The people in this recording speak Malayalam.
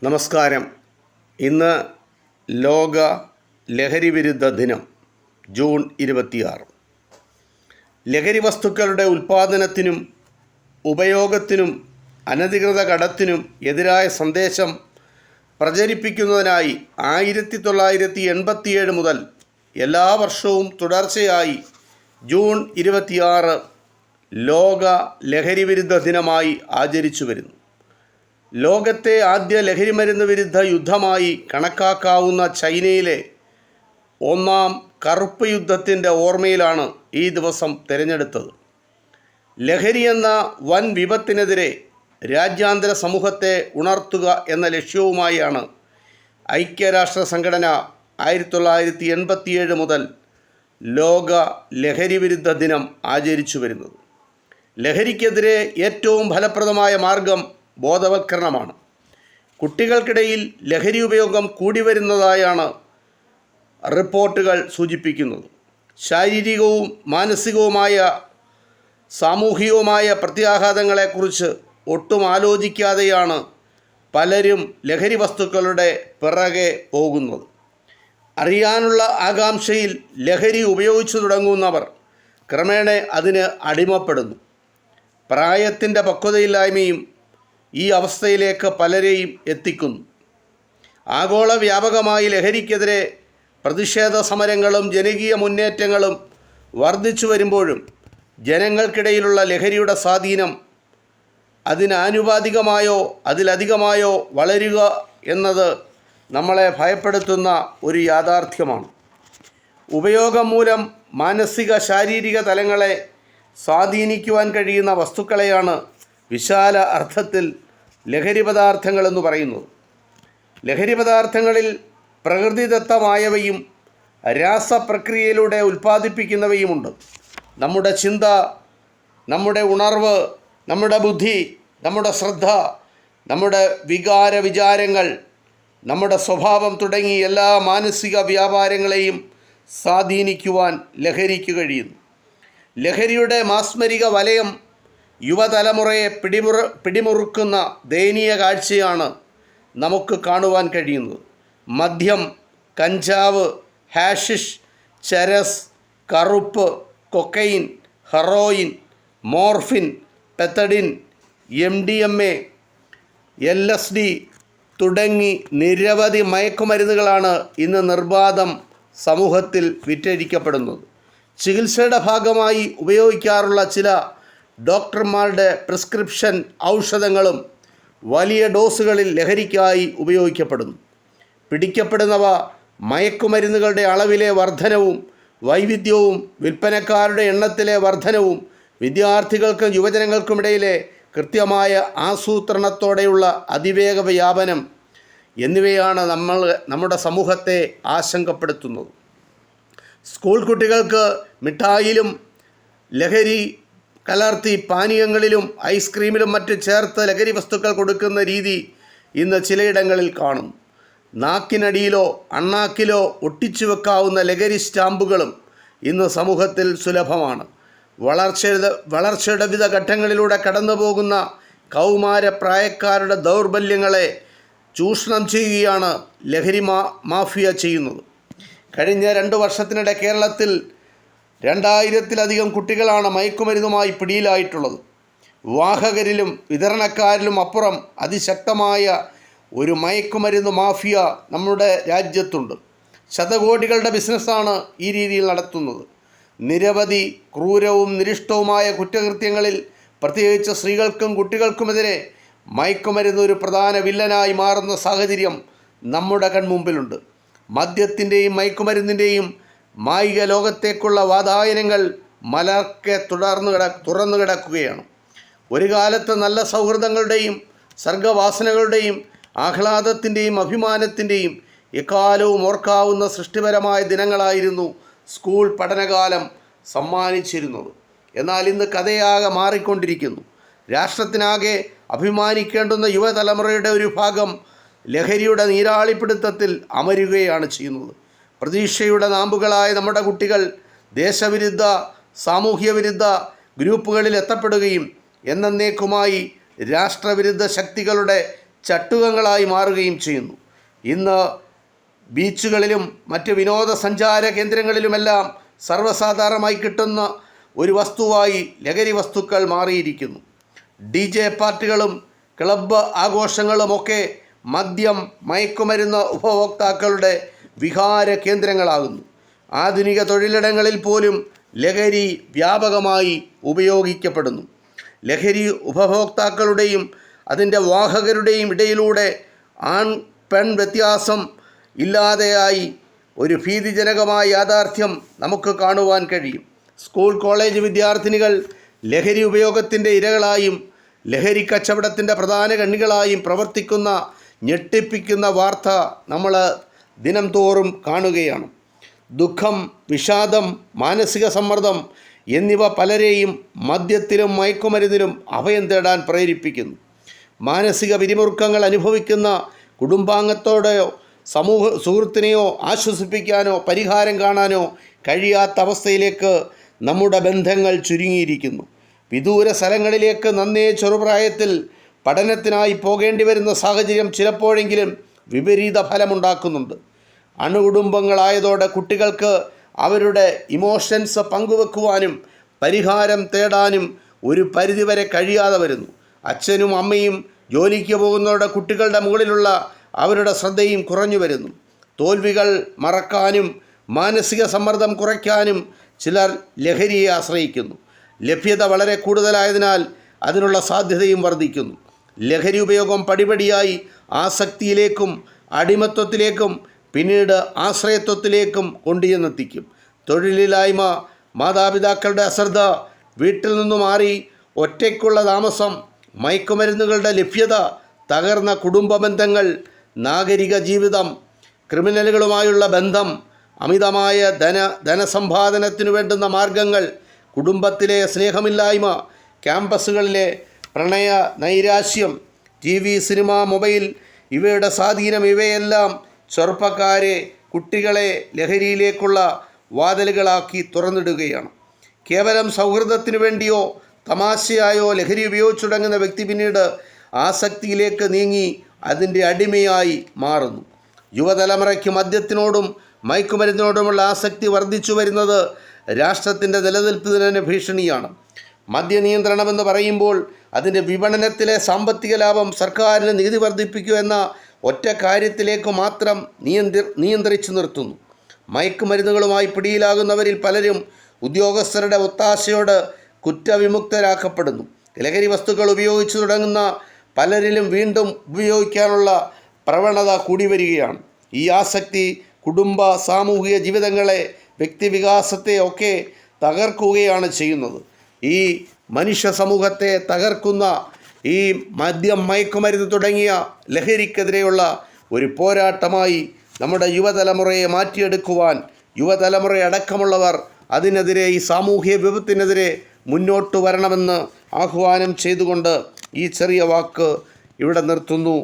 നമസ്കാരം. ഇന്ന് ലോക ലഹരി വിരുദ്ധ ദിനം, ജൂൺ 26. ലഹരി വസ്തുക്കളുടെ ഉൽപ്പാദനത്തിനും ഉപയോഗത്തിനും അനധികൃത കടത്തിനും എതിരായ സന്ദേശം പ്രചരിപ്പിക്കുന്നതിനായി 1987 മുതൽ എല്ലാ വർഷവും തുടർച്ചയായി ജൂൺ 26 ലോക ലഹരി വിരുദ്ധ ദിനമായി ആചരിച്ചു വരുന്നു. ലോകത്തെ ആദ്യ ലഹരിമരുന്ന് വിരുദ്ധ യുദ്ധമായി കണക്കാക്കാവുന്ന ചൈനയിലെ ഒന്നാം കറുപ്പ് യുദ്ധത്തിൻ്റെ ഓർമ്മയിലാണ് ഈ ദിവസം തിരഞ്ഞെടുത്തത്. ലഹരി എന്ന വൻ വിപത്തിനെതിരെ രാജ്യാന്തര സമൂഹത്തെ ഉണർത്തുക എന്ന ലക്ഷ്യവുമായാണ് ഐക്യരാഷ്ട്ര സംഘടന 1987 മുതൽ ലോക ലഹരി വിരുദ്ധ ദിനം ആചരിച്ചു വരുന്നത്. ലഹരിക്കെതിരെ ഏറ്റവും ഫലപ്രദമായ മാർഗം ബോധവൽക്കരണമാണ്. കുട്ടികൾക്കിടയിൽ ലഹരി ഉപയോഗം കൂടി വരുന്നതായാണ് റിപ്പോർട്ടുകൾ സൂചിപ്പിക്കുന്നത്. ശാരീരികവും മാനസികവുമായ സാമൂഹികവുമായ പ്രത്യാഘാതങ്ങളെക്കുറിച്ച് ഒട്ടും ആലോചിക്കാതെയാണ് പലരും ലഹരി വസ്തുക്കളുടെ പിറകെ പോകുന്നത്. അറിയാനുള്ള ആകാംക്ഷയിൽ ലഹരി ഉപയോഗിച്ചു തുടങ്ങുന്നവർ ക്രമേണ അതിന് അടിമപ്പെടുന്നു. പ്രായത്തിൻ്റെ പക്വതയില്ലായ്മയും ഈ അവസ്ഥയിലേക്ക് പലരെയും എത്തിക്കുന്നു. ആഗോള വ്യാപകമായി ലഹരിക്കെതിരെ പ്രതിഷേധ സമരങ്ങളും ജനകീയ മുന്നേറ്റങ്ങളും വർദ്ധിച്ചു വരുമ്പോഴും ജനങ്ങൾക്കിടയിലുള്ള ലഹരിയുടെ സ്വാധീനം അതിനാനുപാതികമായോ അതിലധികമായോ വളരുക എന്നത് നമ്മളെ ഭയപ്പെടുത്തുന്ന ഒരു യാഥാർത്ഥ്യമാണ്. ഉപയോഗം മൂലം മാനസിക ശാരീരിക തലങ്ങളെ സ്വാധീനിക്കുവാൻ കഴിയുന്ന വസ്തുക്കളെയാണ് വിശാല അർത്ഥത്തിൽ ലഹരി പദാർത്ഥങ്ങളെന്ന് പറയുന്നത്. ലഹരി പദാർത്ഥങ്ങളിൽ പ്രകൃതിദത്തമായവയും രാസപ്രക്രിയയിലൂടെ ഉൽപ്പാദിപ്പിക്കുന്നവയുമുണ്ട്. നമ്മുടെ ചിന്ത, നമ്മുടെ ഉണർവ്, നമ്മുടെ ബുദ്ധി, നമ്മുടെ ശ്രദ്ധ, നമ്മുടെ വിചാരങ്ങൾ, നമ്മുടെ സ്വഭാവം തുടങ്ങി എല്ലാ മാനസിക വ്യാപാരങ്ങളെയും സ്വാധീനിക്കുവാൻ ലഹരിക്ക് കഴിയുന്നു. ലഹരിയുടെ മാസ്മരിക വലയം യുവതലമുറയെ പിടിമുറുക്കുന്ന ദയനീയ കാഴ്ചയാണ് നമുക്ക് കാണുവാൻ കഴിയുന്നത്. മദ്യം, കഞ്ചാവ്, ഹാഷിഷ്, ചരസ്, കറുപ്പ്, cocaine, heroin, morphine, pethidine, MDMA, LSD തുടങ്ങി നിരവധി മയക്കുമരുന്നുകളാണ് ഇന്ന് നിർബാധം സമൂഹത്തിൽ വിറ്റഴിക്കപ്പെടുന്നത്. ചികിത്സയുടെ ഭാഗമായി ഉപയോഗിക്കാറുള്ള ചില ഡോക്ടർമാരുടെ പ്രിസ്ക്രിപ്ഷൻ ഔഷധങ്ങളും വലിയ ഡോസുകളിൽ ലഹരിക്കായി ഉപയോഗിക്കപ്പെടുന്നു. പിടിക്കപ്പെടുന്നവ മയക്കുമരുന്നുകളുടെ അളവിലെ വർധനവും വൈവിധ്യവും വിൽപ്പനക്കാരുടെ എണ്ണത്തിലെ വർധനവും വിദ്യാർത്ഥികൾക്കും യുവജനങ്ങൾക്കുമിടയിലെ കൃത്യമായ ആസൂത്രണത്തോടെയുള്ള അതിവേഗ വ്യാപനം എന്നിവയാണ് നമ്മുടെ സമൂഹത്തെ ആശങ്കപ്പെടുത്തുന്നത്. സ്കൂൾ കുട്ടികൾക്ക് മിഠായിലും ലഹരി കലർത്തി പാനീയങ്ങളിലും ഐസ്ക്രീമിലും മറ്റ് ചേർത്ത് ലഹരി വസ്തുക്കൾ കൊടുക്കുന്ന രീതി ഇന്ന് ചിലയിടങ്ങളിൽ കാണും. നാക്കിനടിയിലോ അണ്ണാക്കിലോ ഒട്ടിച്ചു വെക്കാവുന്ന ലഹരി സ്റ്റാമ്പുകളും ഇന്ന് സമൂഹത്തിൽ സുലഭമാണ്. വളർച്ചയുടെ വിവിധ ഘട്ടങ്ങളിലൂടെ കടന്നു പോകുന്ന കൗമാരപ്രായക്കാരുടെ ദൗർബല്യങ്ങളെ ചൂഷണം ചെയ്യുകയാണ് ലഹരി മാഫിയ ചെയ്യുന്നത്. കഴിഞ്ഞ 2 വർഷത്തിനിടെ കേരളത്തിൽ 2000-ലധികം കുട്ടികളാണ് മയക്കുമരുന്നുമായി പിടിയിലായിട്ടുള്ളത്. വാഹകരിലും വിതരണക്കാരിലും അപ്പുറം അതിശക്തമായ ഒരു മയക്കുമരുന്ന് മാഫിയ നമ്മുടെ രാജ്യത്തുണ്ട്. ശതകോടികളുടെ ബിസിനസ്സാണ് ഈ രീതിയിൽ നടത്തുന്നത്. നിരവധി ക്രൂരവും നിരിഷ്ടവുമായ കുറ്റകൃത്യങ്ങളിൽ പ്രത്യേകിച്ച് സ്ത്രീകൾക്കും കുട്ടികൾക്കുമെതിരെ മയക്കുമരുന്ന് ഒരു പ്രധാന വില്ലനായി മാറുന്ന സാഹചര്യം നമ്മുടെ കൺമുമ്പിലുണ്ട്. മദ്യത്തിൻ്റെയും മയക്കുമരുന്നിൻ്റെയും മായിക ലോകത്തേക്കുള്ള വാതായനങ്ങൾ മലർക്കെ തുറന്നു കിടക്കുകയാണ്. ഒരു കാലത്ത് നല്ല സൗഹൃദങ്ങളുടെയും സർഗവാസനകളുടെയും ആഹ്ലാദത്തിൻ്റെയും അഭിമാനത്തിൻ്റെയും എക്കാലവും ഓർക്കാവുന്ന സൃഷ്ടിപരമായ ദിനങ്ങളായിരുന്നു സ്കൂൾ പഠനകാലം സമ്മാനിച്ചിരുന്നത്. എന്നാൽ ഇന്ന് കഥയാകെ മാറിക്കൊണ്ടിരിക്കുന്നു. രാഷ്ട്രത്തിനാകെ അഭിമാനിക്കേണ്ടുന്ന യുവതലമുറയുടെ ഒരു ഭാഗം ലഹരിയുടെ നീരാളിപ്പിടുത്തത്തിൽ അമരുകയാണ് ചെയ്യുന്നത്. പ്രതീക്ഷയുടെ നാമ്പുകളായ നമ്മുടെ കുട്ടികൾ ദേശവിരുദ്ധ സാമൂഹ്യവിരുദ്ധ ഗ്രൂപ്പുകളിൽ എത്തപ്പെടുകയും എന്നേക്കുമായി രാഷ്ട്രവിരുദ്ധ ശക്തികളുടെ ചട്ടുകങ്ങളായി മാറുകയും ചെയ്യുന്നു. ഇന്ന് ബീച്ചുകളിലും മറ്റ് വിനോദസഞ്ചാര കേന്ദ്രങ്ങളിലുമെല്ലാം സർവ്വസാധാരണമായി കിട്ടുന്ന ഒരു വസ്തുവായി ലഹരി വസ്തുക്കൾ മാറിയിരിക്കുന്നു. DJ പാർട്ടികളും ക്ലബ്ബ് ആഘോഷങ്ങളുമൊക്കെ മദ്യം, മയക്കുമരുന്ന് ഉപഭോക്താക്കളുടെ വിഹാര കേന്ദ്രങ്ങളാകുന്നു. ആധുനിക തൊഴിലിടങ്ങളിൽ പോലും ലഹരി വ്യാപകമായി ഉപയോഗിക്കപ്പെടുന്നു. ലഹരി ഉപഭോക്താക്കളുടെയും അതിൻ്റെ വാഹകരുടെയും ഇടയിലൂടെ ആൺ പെൺ വ്യത്യാസം ഇല്ലാതെയായി ഒരു ഭീതിജനകമായ യാഥാർത്ഥ്യം നമുക്ക് കാണുവാൻ കഴിയും. സ്കൂൾ കോളേജ് വിദ്യാർത്ഥിനികൾ ലഹരി ഉപയോഗത്തിൻ്റെ ഇരകളായും ലഹരി കച്ചവടത്തിൻ്റെ പ്രധാന കണ്ണികളായും പ്രവർത്തിക്കുന്ന ഞെട്ടിപ്പിക്കുന്ന വാർത്ത നമ്മൾ ദിനം തോറും കാണുകയാണ്. ദുഃഖം, വിഷാദം, മാനസിക സമ്മർദ്ദം എന്നിവ പലരെയും മദ്യത്തിലും മയക്കുമരുന്നിലും അഭയം തേടാൻ പ്രേരിപ്പിക്കുന്നു. മാനസിക പിരിമുറുക്കങ്ങൾ അനുഭവിക്കുന്ന കുടുംബാംഗത്തോടെയോ സുഹൃത്തിനെയോ ആശ്വസിപ്പിക്കാനോ പരിഹാരം കാണാനോ കഴിയാത്ത അവസ്ഥയിലേക്ക് നമ്മുടെ ബന്ധങ്ങൾ ചുരുങ്ങിയിരിക്കുന്നു. വിദൂര സ്ഥലങ്ങളിലേക്ക് നന്നേ ചെറുപ്രായത്തിൽ പഠനത്തിനായി പോകേണ്ടി വരുന്ന സാഹചര്യം ചിലപ്പോഴെങ്കിലും വിപരീത ഫലമുണ്ടാക്കുന്നുണ്ട്. അണുകുടുംബങ്ങളായതോടെ കുട്ടികൾക്ക് അവരുടെ ഇമോഷൻസ് പങ്കുവെക്കുവാനും പരിഹാരം തേടാനും ഒരു പരിധിവരെ കഴിയാതെ വരുന്നു. അച്ഛനും അമ്മയും ജോലിക്ക് പോകുന്നവരുടെ കുട്ടികളുടെ മുകളിലുള്ള അവരുടെ ശ്രദ്ധയും കുറഞ്ഞു വരുന്നു. തോൽവികൾ മറക്കാനും മാനസിക സമ്മർദ്ദം കുറയ്ക്കാനും ചിലർ ലഹരിയെ ആശ്രയിക്കുന്നു. ലഭ്യത വളരെ കൂടുതലായതിനാൽ അതിനുള്ള സാധ്യതയും വർദ്ധിക്കുന്നു. ലഹരി ഉപയോഗം പടിപടിയായി ആസക്തിയിലേക്കും അടിമത്വത്തിലേക്കും പിന്നീട് ആശ്രയത്വത്തിലേക്കും കൊണ്ടുചെന്നെത്തിക്കും. തൊഴിലില്ലായ്മ, മാതാപിതാക്കളുടെ അശ്രദ്ധ, വീട്ടിൽ നിന്നു മാറി ഒറ്റയ്ക്കുള്ള താമസം, മയക്കുമരുന്നുകളുടെ ലഭ്യത, തകർന്ന കുടുംബ ബന്ധങ്ങൾ, നാഗരിക ജീവിതം, ക്രിമിനലുകളുമായുള്ള ബന്ധം, അമിതമായ ധനസമ്പാദനത്തിനു വേണ്ടുന്ന മാർഗങ്ങൾ, കുടുംബത്തിലെ സ്നേഹമില്ലായ്മ, ക്യാമ്പസുകളിലെ പ്രണയ നൈരാശ്യം, TV, സിനിമ, മൊബൈൽ ഇവയുടെ സ്വാധീനം ഇവയെല്ലാം ചെറുപ്പക്കാരെ, കുട്ടികളെ ലഹരിയിലേക്കുള്ള വാതിലുകളാക്കി തുറന്നിടുകയാണ്. കേവലം സൗഹൃദത്തിനു വേണ്ടിയോ തമാശയായോ ലഹരി ഉപയോഗിച്ചു തുടങ്ങുന്ന വ്യക്തി പിന്നീട് ആസക്തിയിലേക്ക് നീങ്ങി അതിൻ്റെ അടിമയായി മാറുന്നു. യുവതലമുറയ്ക്ക് മദ്യത്തിനോടും മയക്കുമരുന്നിനോടുമുള്ള ആസക്തി വർദ്ധിച്ചു വരുന്നത് രാഷ്ട്രത്തിൻ്റെ നിലനിൽപ്പിന് തന്നെ ഭീഷണിയാണ്. മദ്യനിയന്ത്രണമെന്ന് പറയുമ്പോൾ അതിൻ്റെ വിപണനത്തിലെ സാമ്പത്തിക ലാഭം സർക്കാരിന് നികുതി വർദ്ധിപ്പിക്കുക എന്ന ഒറ്റ കാര്യത്തിലേക്ക് മാത്രം നിയന്ത്രിച്ചു നിർത്തുന്നു. മയക്കുമരുന്നുകളുമായി പിടിയിലാകുന്നവരിൽ പലരും ഉദ്യോഗസ്ഥരുടെ ഒത്താശയോട് കുറ്റവിമുക്തരാക്കപ്പെടുന്നു. ലഹരി വസ്തുക്കൾ ഉപയോഗിച്ചു തുടങ്ങുന്ന പലരിലും വീണ്ടും ഉപയോഗിക്കാനുള്ള പ്രവണത കൂടി വരികയാണ്. ഈ ആസക്തി കുടുംബ സാമൂഹിക ജീവിതങ്ങളെ, വ്യക്തിവികാസത്തെ ഒക്കെ തകർക്കുകയാണ് ചെയ്യുന്നത്. ഈ മനുഷ്യ സമൂഹത്തെ തകർക്കുന്ന ഈ മദ്യം, മയക്കുമരുന്ന് തുടങ്ങിയ ലഹരിക്കെതിരെയുള്ള ഒരു പോരാട്ടമായി നമ്മുടെ യുവതലമുറയെ മാറ്റിയെടുക്കുവാൻ യുവതലമുറയടക്കമുള്ളവർ അതിനെതിരെ, ഈ സാമൂഹ്യ വിപത്തിനെതിരെ മുന്നോട്ട് വരണമെന്ന് ആഹ്വാനം ചെയ്തുകൊണ്ട് ഈ ചെറിയ വാക്ക് ഇവിടെ നിർത്തുന്നു.